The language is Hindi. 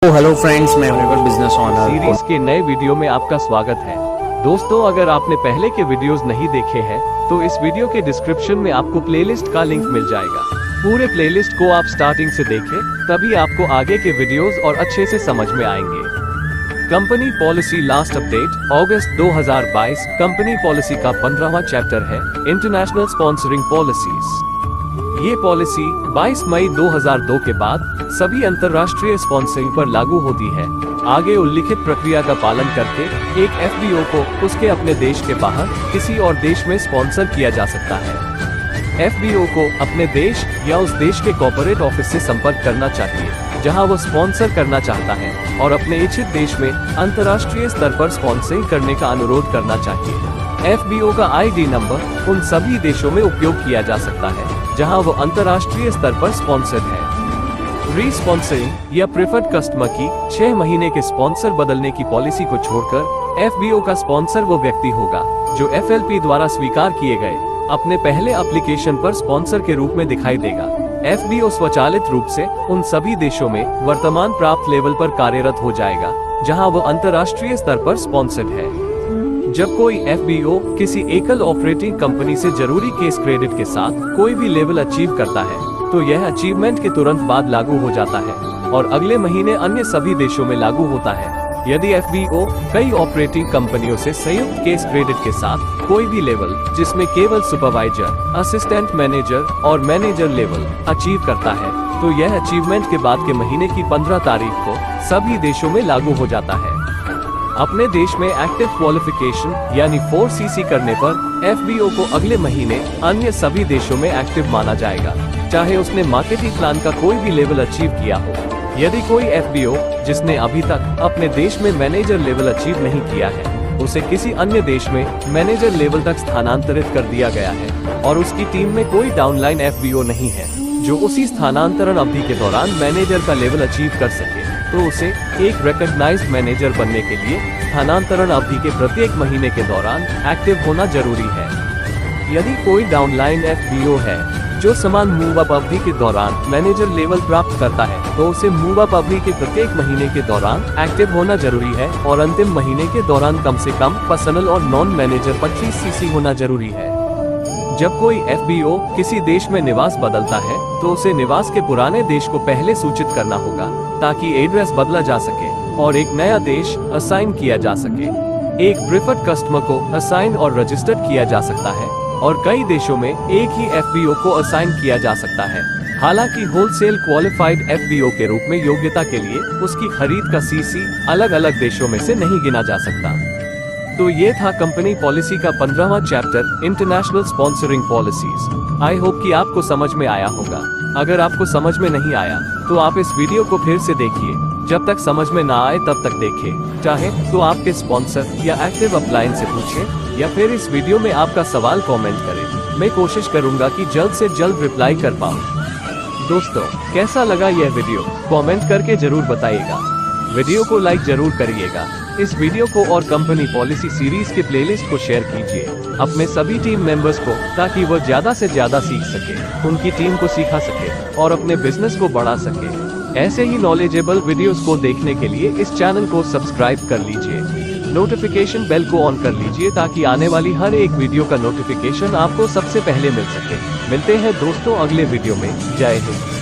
हेलो फ्रेंड्स, मैं हूं बिजनेस ऑनर सीरीज के नए वीडियो में आपका स्वागत है। दोस्तों, अगर आपने पहले के वीडियोस नहीं देखे हैं तो इस वीडियो के डिस्क्रिप्शन में आपको प्लेलिस्ट का लिंक मिल जाएगा। पूरे प्लेलिस्ट को आप स्टार्टिंग से देखें, तभी आपको आगे के वीडियोस और अच्छे से समझ में आएंगे। कंपनी पॉलिसी लास्ट अपडेट अगस्त 2022। कंपनी पॉलिसी का 15वां चैप्टर है इंटरनेशनल स्पॉन्सरिंग पॉलिसीज। ये पॉलिसी 22 मई 2002 के बाद सभी अंतर्राष्ट्रीय स्पॉन्सरिंग पर लागू होती है। आगे उल्लिखित प्रक्रिया का पालन करके एक एफबीओ को उसके अपने देश के बाहर किसी और देश में स्पॉन्सर किया जा सकता है। एफबीओ को अपने देश या उस देश के कॉर्पोरेट ऑफिस से संपर्क करना चाहिए जहां वो स्पॉन्सर करना चाहता है और अपने इच्छित देश में अंतर्राष्ट्रीय स्तर पर स्पॉन्सरिंग करने का अनुरोध करना चाहिए। एफबीओ का आईडी नंबर उन सभी देशों में उपयोग किया जा सकता है जहां वो अंतर्राष्ट्रीय स्तर पर स्पॉन्सर्ड है। री-स्पॉन्सरिंग या प्रेफर्ड कस्टमर की 6 महीने के स्पॉन्सर बदलने की पॉलिसी को छोड़कर एफबीओ का स्पॉन्सर वो व्यक्ति होगा जो एफएलपी द्वारा स्वीकार किए गए अपने पहले एप्लीकेशन पर स्पॉन्सर के रूप में दिखाई देगा। एफबीओ स्वचालित रूप से उन सभी देशों में वर्तमान प्राप्त लेवल पर कार्यरत हो जाएगा जहां वो अंतर्राष्ट्रीय स्तर पर स्पॉन्सर्ड है। जब कोई एफबीओ किसी एकल ऑपरेटिंग कंपनी से जरूरी केस क्रेडिट के साथ कोई भी लेवल अचीव करता है तो यह अचीवमेंट के तुरंत बाद लागू हो जाता है और अगले महीने अन्य सभी देशों में लागू होता है। यदि एफबीओ कई ऑपरेटिंग कंपनियों से संयुक्त केस क्रेडिट के साथ कोई भी लेवल जिसमें केवल सुपरवाइजर, असिस्टेंट मैनेजर और मैनेजर लेवल अचीव करता है तो यह अचीवमेंट के बाद के महीने की 15 तारीख को सभी देशों में लागू हो जाता है। अपने देश में एक्टिव क्वालिफिकेशन यानी 4सीसी करने पर एफबीओ को अगले महीने अन्य सभी देशों में एक्टिव माना जाएगा, चाहे उसने मार्केटिंग प्लान का कोई भी लेवल अचीव किया हो। यदि कोई एफबीओ जिसने अभी तक अपने देश में मैनेजर लेवल अचीव नहीं किया है, उसे किसी अन्य देश में मैनेजर लेवल तक स्थानांतरित कर दिया गया है और उसकी टीम में कोई डाउनलाइन एफबीओ नहीं है जो उसी स्थानांतरण अवधि के दौरान मैनेजर का लेवल अचीव कर सके, तो उसे एक रिकॉग्नाइज्ड मैनेजर बनने के लिए स्थानांतरण अवधि के प्रत्येक महीने के दौरान एक्टिव होना जरूरी है। यदि कोई डाउनलाइन एफबीओ है जो समान मूव अप अवधि के दौरान मैनेजर लेवल प्राप्त करता है तो उसे मूव अप अवधि के प्रत्येक महीने के दौरान एक्टिव होना जरूरी है और अंतिम महीने के दौरान कम से कम पर्सनल और नॉन मैनेजर 25सीसी होना जरूरी है। जब कोई एफबीओ किसी देश में निवास बदलता है तो उसे निवास के पुराने देश को पहले सूचित करना होगा ताकि एड्रेस बदला जा सके और एक नया देश असाइन किया जा सके। एक प्रेफर्ड कस्टमर को असाइन और रजिस्टर्ड किया जा सकता है और कई देशों में एक ही एफबीओ को असाइन किया जा सकता है। हालांकि होलसेल क्वालिफाइड एफबीओ के रूप में योग्यता के लिए उसकी खरीद का सीसी अलग अलग देशों में से नहीं गिना जा सकता। तो ये था कंपनी पॉलिसी का 15वां chapter international sponsoring policies. I hope कि आपको समझ में आया होगा। अगर आपको समझ में नहीं आया तो आप इस वीडियो को फिर से देखिए। जब तक समझ में ना आए तब तक देखें। चाहे तो आपके स्पॉन्सर या एक्टिव अपलाइन से पूछें या फिर इस वीडियो में आपका सवाल कमेंट करें। मैं कोशिश करूंगा कि जल्द से जल्द रिप्लाई कर पाऊं। दोस्तों, कैसा लगा यह वीडियो कमेंट करके जरूर बताइएगा। वीडियो को लाइक जरूर करिएगा। इस वीडियो को और कंपनी पॉलिसी सीरीज के प्लेलिस्ट को शेयर कीजिए अपने सभी टीम मेंबर्स को, ताकि वो ज्यादा से ज्यादा सीख सके, उनकी टीम को सिखा सके और अपने बिजनेस को बढ़ा सके। ऐसे ही नॉलेजेबल वीडियोस को देखने के लिए इस चैनल को सब्सक्राइब कर लीजिए। नोटिफिकेशन बेल को ऑन कर लीजिए ताकि आने वाली हर एक वीडियो का नोटिफिकेशन आपको सबसे पहले मिल सके। मिलते हैं दोस्तों अगले वीडियो में। जय हिंद।